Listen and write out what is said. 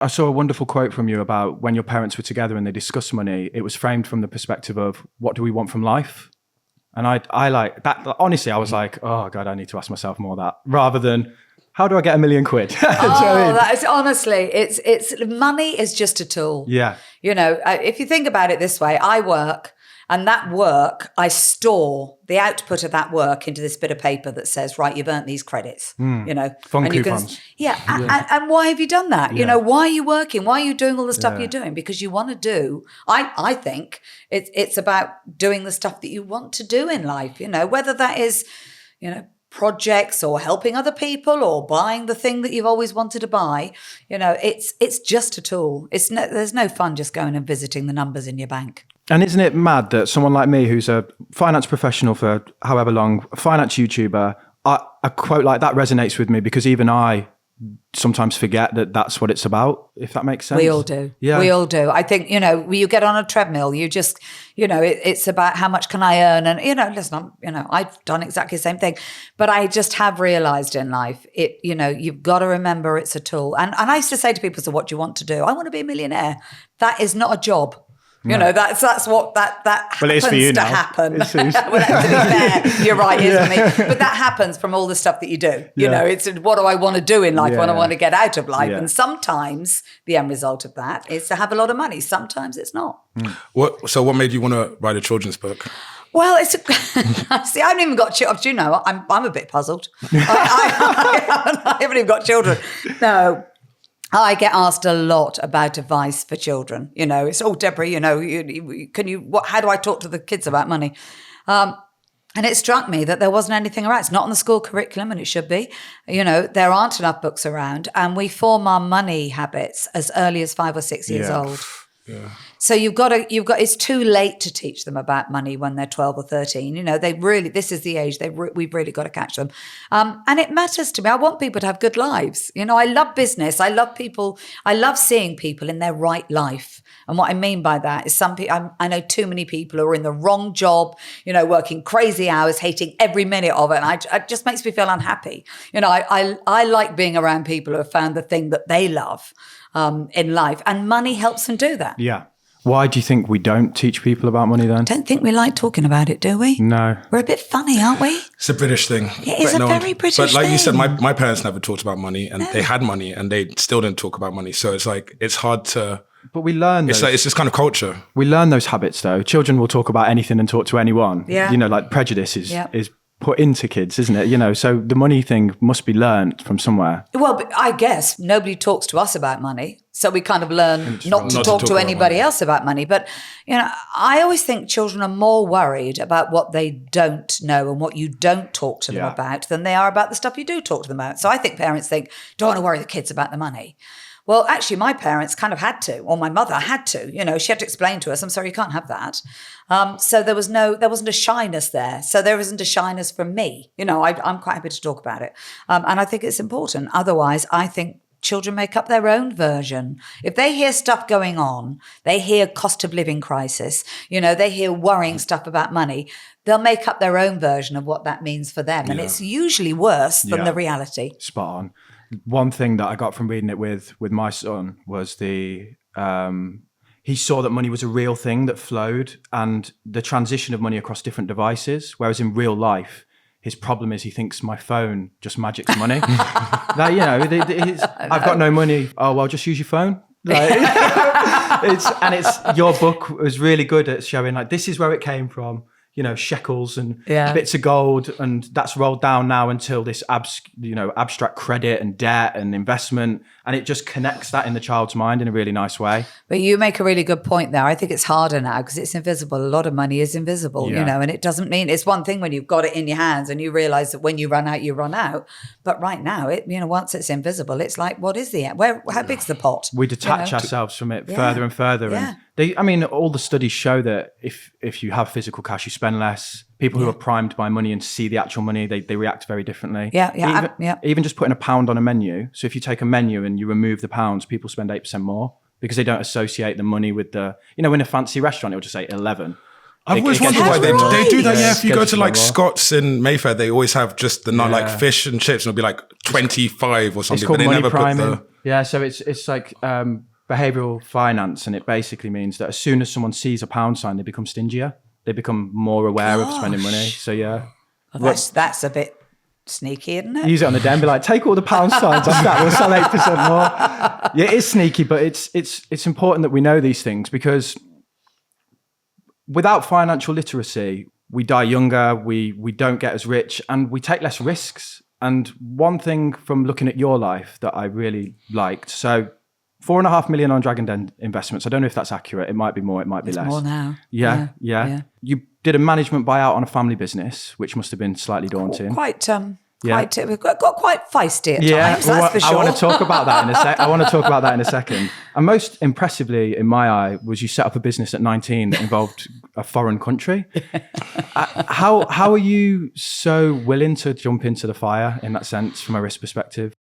I saw a wonderful quote from you about when your parents were together and they discussed money, it was framed from the perspective of what do we want from life? And I like that. Honestly, I was like, oh God, I need to ask myself more of that rather than how do I get £1 million? Do you know what I mean? That is honestly, it's money is just a tool. Yeah. You know, if you think about it this way, I work and that work, I store the output of that work into this bit of paper that says, right, you've earned these credits, you know. Fun and coupons. And why have you done that? Yeah. You know, why are you working? Why are you doing all the stuff you're doing? Because you want to do, I think it's about doing the stuff that you want to do in life, you know, whether that is, you know, projects or helping other people or buying the thing that you've always wanted to buy. You know, it's just a tool. There's no fun just going and visiting the numbers in your bank. And isn't it mad that someone like me, who's a finance professional for however long, a finance YouTuber, a quote like that resonates with me because even I sometimes forget that that's what it's about, if that makes sense. We all do. Yeah. We all do. I think, you know, you get on a treadmill, you just, you know, it's about how much can I earn? And, you know, listen, I've done exactly the same thing, but I just have realized in life, you know, you've got to remember it's a tool. And I used to say to people, so what do you want to do? I want to be a millionaire. That is not a job. You know, that's what that well, happens it is for you to now. happen. Well, to be fair, you're right, isn't me? But that happens from all the stuff that you do. You know, it's what do I want to do in life? What do I want to get out of life? And sometimes the end result of that is to have a lot of money. Sometimes it's not. So what made you want to write a children's book? Well, see, I haven't even got children. Do you know, I'm a bit puzzled. I haven't even got children. No. I get asked a lot about advice for children. You know, it's, Deborah, you know, how do I talk to the kids about money? And it struck me that there wasn't anything around. It's not on the school curriculum, and it should be. You know, there aren't enough books around, and we form our money habits as early as 5 or 6 years old. Yeah. So it's too late to teach them about money when they're 12 or 13. You know, this is the age we've really got to catch them. And it matters to me. I want people to have good lives. You know, I love business. I love people. I love seeing people in their right life. And what I mean by that is some people, I know too many people who are in the wrong job, you know, working crazy hours, hating every minute of it. And it just makes me feel unhappy. You know, I like being around people who have found the thing that they love in life. And money helps them do that. Yeah. Why do you think we don't teach people about money then? Don't think we like talking about it, do we? No. We're a bit funny, aren't we? It's a British thing. It is a very British thing. But like you said, my parents never talked about money, and they had money and they still didn't talk about money. So it's like, it's hard to... But we learn those. It's this kind of culture. We learn those habits though. Children will talk about anything and talk to anyone. Yeah. You know, like prejudice is put into kids, isn't it? You know, so the money thing must be learned from somewhere. Well, but I guess nobody talks to us about money. So we kind of learn not to talk to anybody else about money. But, you know, I always think children are more worried about what they don't know and what you don't talk to them about than they are about the stuff you do talk to them about. So I think parents think, don't want to worry the kids about the money. Well, actually, my parents kind of had to, or my mother had to. You know, she had to explain to us, I'm sorry, you can't have that. So there wasn't a shyness there. So there isn't a shyness from me. You know, I'm quite happy to talk about it. And I think it's important. Otherwise, I think children make up their own version. If they hear stuff going on, they hear cost of living crisis, you know, they hear worrying stuff about money, they'll make up their own version of what that means for them. And it's usually worse than the reality. Spot on. One thing that I got from reading it with my son was he saw that money was a real thing that flowed and the transition of money across different devices, whereas in real life, his problem is he thinks my phone just magics money. Like, you know, I've got no money. Oh, well, just use your phone. Like, your book was really good at showing like, this is where it came from. You know, shekels and bits of gold, and that's rolled down now until this abstract credit and debt and investment, and it just connects that in the child's mind in a really nice way. But you make a really good point there. I think it's harder now because it's invisible. A lot of money is invisible, you know, and it doesn't mean it's one thing when you've got it in your hands and you realize that when you run out, you run out. But right now, once it's invisible, it's like, what is how big's the pot? We detach ourselves from it further and further. Yeah. And all the studies show that if you have physical cash, you spend less. People who are primed by money and see the actual money, they react very differently. Even just putting £1 on a menu. So if you take a menu and you remove the pounds, people spend 8% more because they don't associate the money with the, in a fancy restaurant, it'll just say 11. I've always wondered why they do that. Yeah, if you go to like Scott's in Mayfair, they always have just the like fish and chips, and it'll be like 25 or something. It's called but they money never priming. put the... Yeah, so it's like behavioral finance, and it basically means that as soon as someone sees a pound sign, they become stingier. They become more aware of spending money. So yeah, well, that's a bit sneaky, isn't it? Use it on the den, be like, take all the pound signs off that, we'll sell 8% more. Yeah, it is sneaky, but it's important that we know these things, because without financial literacy, we die younger, we don't get as rich, and we take less risks. And one thing from looking at your life that I really liked, so 4.5 million on Dragon Den investments. I don't know if that's accurate. It might be more, it might be less. More now. Yeah. You did a management buyout on a family business, which must have been slightly daunting. Quite we've got quite feisty at times, well, that's for sure. I want to talk about that in a second. And most impressively, in my eye, was you set up a business at 19 that involved a foreign country. How are you so willing to jump into the fire in that sense, from a risk perspective?